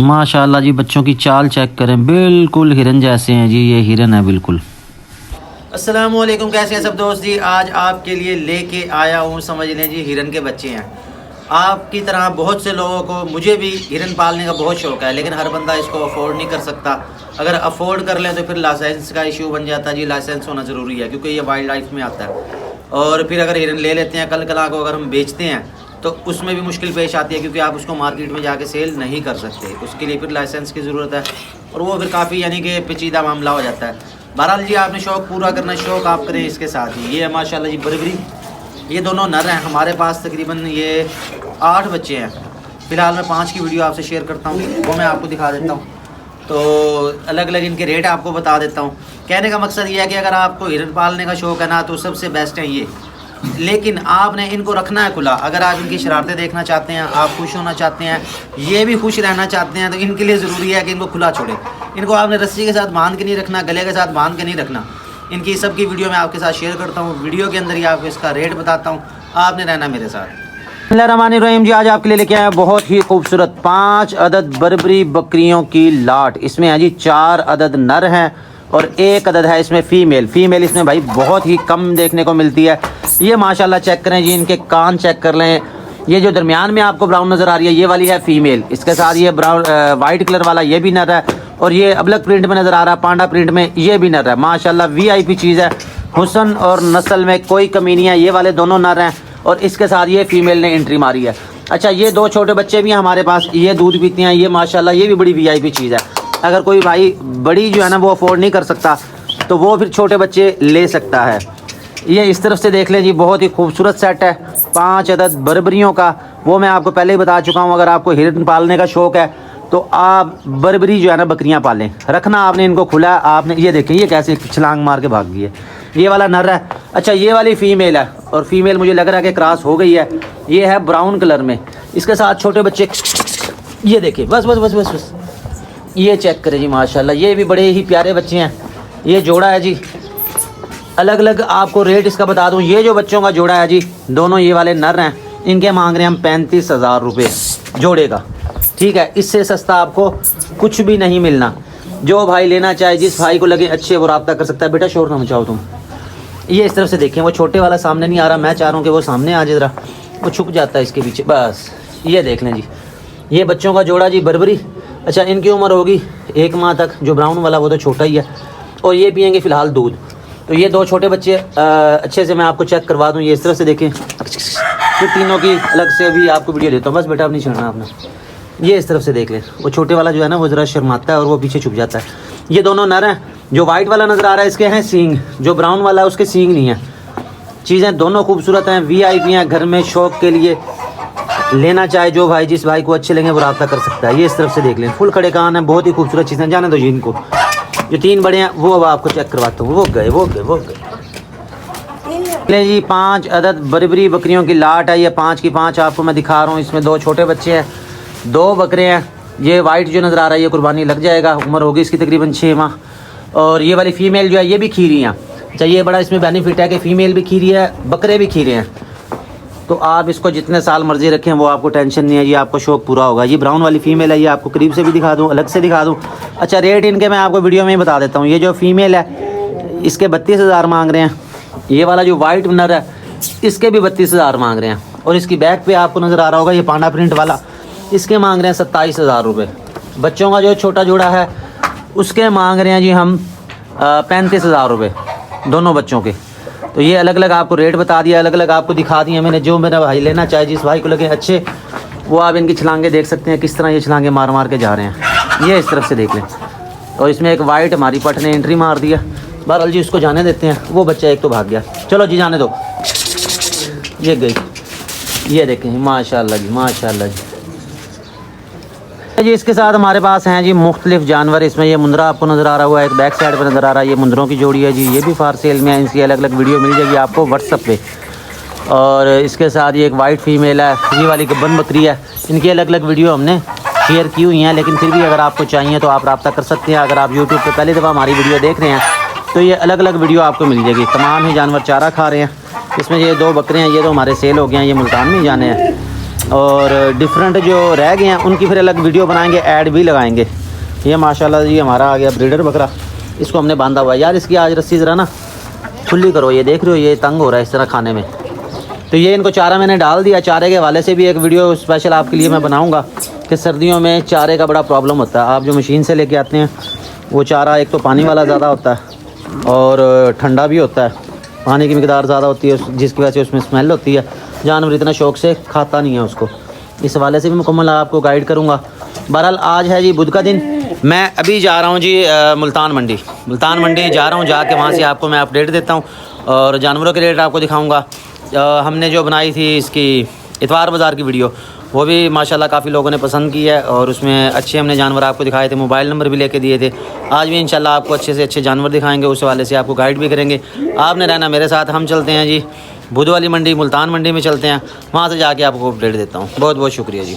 माशाल्लाह जी, बच्चों की चाल चेक करें, बिल्कुल हिरन जैसे हैं जी। ये हिरन है बिल्कुल। अस्सलामुअलैकुम, कैसे हैं सब दोस्त जी। आज आपके लिए लेके आया हूँ, समझ लें जी, हिरन के बच्चे हैं। आपकी तरह बहुत से लोगों को, मुझे भी हिरन पालने का बहुत शौक़ है, लेकिन हर बंदा इसको अफोर्ड नहीं कर सकता। अगर अफोर्ड कर लें तो फिर लाइसेंस का इशू बन जाता है जी। लाइसेंस होना ज़रूरी है क्योंकि ये वाइल्ड लाइफ में आता है। और फिर अगर हिरन ले लेते हैं, कल कला को अगर हम बेचते हैं तो उसमें भी मुश्किल पेश आती है, क्योंकि आप उसको मार्केट में जाके सेल नहीं कर सकते। उसके लिए फिर लाइसेंस की ज़रूरत है और वो फिर काफ़ी यानी कि पेचीदा मामला हो जाता है। बहरहाल जी, आपने शौक़ पूरा करना, शौक़ आप करें इसके साथ ही। ये है माशाल्लाह जी बर्बरी, ये दोनों नर हैं। हमारे पास तकरीबन ये 8 बच्चे हैं। फ़िलहाल मैं 5 की वीडियो आपसे शेयर करता हूँ, वो मैं आपको दिखा देता हूँ। तो अलग अलग इनके रेट आपको बता देता हूँ। कहने का मकसद ये है कि अगर आपको हिरन पालने का शौक़ है ना, तो सबसे बेस्ट है ये। लेकिन आपने इनको रखना है खुला। अगर आप इनकी शरारतें देखना चाहते हैं, आप खुश होना चाहते हैं, ये भी खुश रहना चाहते हैं, तो इनके लिए ज़रूरी है कि इनको खुला छोड़े। इनको आपने रस्सी के साथ बांध के नहीं रखना, गले के साथ बांध के नहीं रखना। इनकी सबकी वीडियो मैं आपके साथ शेयर करता हूँ। वीडियो के अंदर ही आपको इसका रेट बताता हूँ, आपने रहना मेरे साथ। बिस्मिल्लाहिर्रहमानिर्रहीम जी, आज आपके लिए लेके आया बहुत ही खूबसूरत 5 अदद बर्बरी बकरियों की लाट। इसमें है जी 4 अदद नर हैं और 1 अदद है इसमें फ़ीमेल इसमें भाई बहुत ही कम देखने को मिलती है। ये माशाल्लाह चेक करें जी, इनके कान चेक कर लें। ये जो दरमियान में आपको ब्राउन नज़र आ रही है, ये वाली है फ़ीमेल। इसके साथ ये ब्राउन वाइट कलर वाला ये भी नर है, और ये अबलक प्रिंट में नज़र आ रहा है, पांडा प्रिंट में, ये भी नर है। माशाल्लाह VIP चीज़ है। हुस्न और नस्ल में कोई कमी नहीं है। ये वाले दोनों नर हैं और इसके साथ ये फ़ीमेल ने एंट्री मारी है। अच्छा, ये 2 छोटे बच्चे भी हैं हमारे पास, ये दूध पीते हैं। ये माशाल्लाह ये भी बड़ी VIP चीज़ है। अगर कोई भाई बड़ी जो है ना वो अफोर्ड नहीं कर सकता, तो वो फिर छोटे बच्चे ले सकता है। ये इस तरफ से देख लें जी, बहुत ही खूबसूरत सेट है 5 अदद बर्बरियों का। वो मैं आपको पहले ही बता चुका हूँ। अगर आपको हिरन पालने का शौक़ है तो आप बर्बरी जो है ना बकरियाँ पालें। रखना आपने इनको खुला। आपने ये देखें, ये कैसे छलांग मार के भाग गई है। ये वाला नर है। अच्छा, ये वाली फ़ीमेल है, और फ़ीमेल मुझे लग रहा है कि क्रॉस हो गई है। ये है ब्राउन कलर में, इसके साथ छोटे बच्चे। ये देखिए, बस बस बस बस बस, ये चेक करें जी माशाल्लाह, ये भी बड़े ही प्यारे बच्चे हैं। ये जोड़ा है जी। अलग अलग आपको रेट इसका बता दूं। ये जो बच्चों का जोड़ा है जी, दोनों ये वाले नर हैं, इनके मांग रहे हैं हम 35,000 रुपये जोड़े का। ठीक है, इससे सस्ता आपको कुछ भी नहीं मिलना। जो भाई लेना चाहे, जिस भाई को लगे अच्छे, वो रब्ता कर सकता है। बेटा शोर ना मचाओ तुम। ये इस तरफ से देखें, वो छोटे वाला सामने नहीं आ रहा। मैं चाह रहा हूँ कि वो सामने आ जाए ज़रा, वो छुप जाता है इसके पीछे। बस ये देख लें जी, ये बच्चों का जोड़ा जी बर्बरी। अच्छा, इनकी उम्र होगी 1 माह तक। जो ब्राउन वाला वो तो छोटा ही है, और ये पियेंगे फ़िलहाल दूध। तो ये 2 छोटे बच्चे अच्छे से मैं आपको चेक करवा दूँ। ये इस तरफ से देखें, फिर तीनों की अलग से भी आपको वीडियो देता हूँ। बस बेटा, अब नहीं छेड़ना आपने। ये इस तरफ से देख लें, वो छोटे वाला जो है ना वो ज़रा शर्माता है और वो पीछे छुप जाता है। ये दोनों नर हैं। जो वाइट वाला नज़र आ रहा है, इसके हैं सींग। जो ब्राउन वाला है उसके सींग नहीं है। चीज़ें दोनों खूबसूरत हैं, VIP हैं। घर में शौक़ के लिए लेना चाहे जो भाई, जिस भाई को अच्छे लगे वो रब्ता कर सकता है। ये इस तरफ से देख लें, फुल खड़े कान हैं, बहुत ही खूबसूरत चीज़ें। जाने दो जी इनको। जो 3 बड़े हैं वो अब आपको चेक करवाता हूँ। वो गए ले जी, 5 अदद बर्बरी बकरियों की लाट है। ये 5 की 5 आपको मैं दिखा रहा हूँ। इसमें 2 छोटे बच्चे हैं, 2 बकरे हैं। ये वाइट जो नज़र आ रहा है, ये कुर्बानी लग जाएगा। उम्र होगी इसकी तकरीबन 6 माह। और ये वाली फ़ीमेल जो है, ये भी खीरी हैं। अच्छा, ये बड़ा इसमें बेनिफिट है कि फ़ीमेल भी खीरी है, बकरे भी खीरे हैं। तो आप इसको जितने साल मर्जी रखें, वो आपको टेंशन नहीं है। ये आपको शौक़ पूरा होगा। ये ब्राउन वाली फ़ीमेल है, ये आपको करीब से भी दिखा दूँ, अलग से दिखा दूँ। अच्छा, रेट इनके मैं आपको वीडियो में ही बता देता हूँ। ये जो फ़ीमेल है, इसके 32,000 मांग रहे हैं। ये वाला जो वाइट नर है, इसके भी 32,000 मांग रहे हैं। और इसकी बैक पे आपको नज़र आ रहा होगा, ये पांडा प्रिंट वाला, इसके मांग रहे हैं 27,000 रुपये। बच्चों का जो छोटा जोड़ा है, उसके मांग रहे हैं जी हम 35,000 रुपये दोनों बच्चों के। तो ये अलग अलग आपको रेट बता दिया, अलग अलग आपको दिखा दिए मैंने। जो मेरा भाई लेना चाहे, जिस भाई को लगे अच्छे, वो आप इनकी छलांगे देख सकते हैं, किस तरह ये छलांगे मार मार के जा रहे हैं। ये इस तरफ से देख लें। और इसमें एक वाइट हमारी पट ने एंट्री मार दिया। बहरहाल जी, उसको जाने देते हैं। वो बच्चा एक तो भाग गया, चलो जी जाने दो। ये गई, ये देखें माशाल्लाह जी, माशाल्लाह जी। इसके साथ हमारे पास हैं जी मुख्तलिफ जानवर। इसमें ये मुंदरा आपको नज़र आ रहा हुआ है, एक बैक साइड पर नज़र आ रहा है। ये मुंदरों की जोड़ी है जी, ये भी फार सेल में है। इसकी अलग अलग वीडियो मिल जाएगी आपको व्हाट्सअप पे। और इसके साथ ये एक वाइट फ़ीमेल है, ये वाली गब्बन बकरी है। इनकी अलग अलग वीडियो हमने शेयर की हुई हैं, लेकिन फिर भी अगर आपको चाहिए तो आप रब्ता कर सकते हैं। अगर आप यूट्यूब पर पहली दफ़ा हमारी वीडियो देख रहे हैं तो ये अलग अलग वीडियो आपको मिल जाएगी। तमाम ही जानवर चारा खा रहे हैं। इसमें ये 2 बकरे हैं, ये तो हमारे सेल हो गए हैं, ये मुल्तान में जाने हैं। और डिफरेंट जो रह गए हैं उनकी फिर अलग वीडियो बनाएंगे, ऐड भी लगाएंगे। ये माशाल्लाह जी हमारा आ गया ब्रीडर बकरा, इसको हमने बांधा हुआ है। यार इसकी आज रस्सी ज़रा ना खुली करो, ये देख रहे हो ये तंग हो रहा है इस तरह खाने में। तो ये इनको चारा मैंने डाल दिया, चारे के हवाले से भी एक वीडियो स्पेशल आपके लिए मैं बनाऊँगा कि सर्दियों में चारे का बड़ा प्रॉब्लम होता है। आप जो मशीन से लेके आते हैं वो चारा एक तो पानी वाला ज़्यादा होता है और ठंडा भी होता है, पानी की मिकदार ज़्यादा होती है जिसकी वजह से उसमें स्मेल होती है, जानवर इतना शौक़ से खाता नहीं है उसको। इस हवाले से भी मुकम्मल आपको गाइड करूँगा। बहरहाल आज है जी बुध का दिन, मैं अभी जा रहा हूँ जी मुल्तान मंडी जा रहा हूँ, जाके वहाँ से आपको मैं अपडेट देता हूँ और जानवरों के रेट आपको दिखाऊँगा। हमने जो बनाई थी इसकी इतवार बाज़ार की वीडियो, वो भी माशाल्लाह काफ़ी लोगों ने पसंद की है और उसमें अच्छे हमने जानवर आपको दिखाए थे, मोबाइल नंबर भी लेके दिए थे। आज भी इंशाल्लाह आपको अच्छे से अच्छे जानवर दिखाएंगे, उस वाले से आपको गाइड भी करेंगे। आपने रहना मेरे साथ, हम चलते हैं जी बुध वाली मंडी, मुल्तान मंडी में चलते हैं, वहाँ से जाके आपको अपडेट देता हूँ। बहुत बहुत शुक्रिया जी।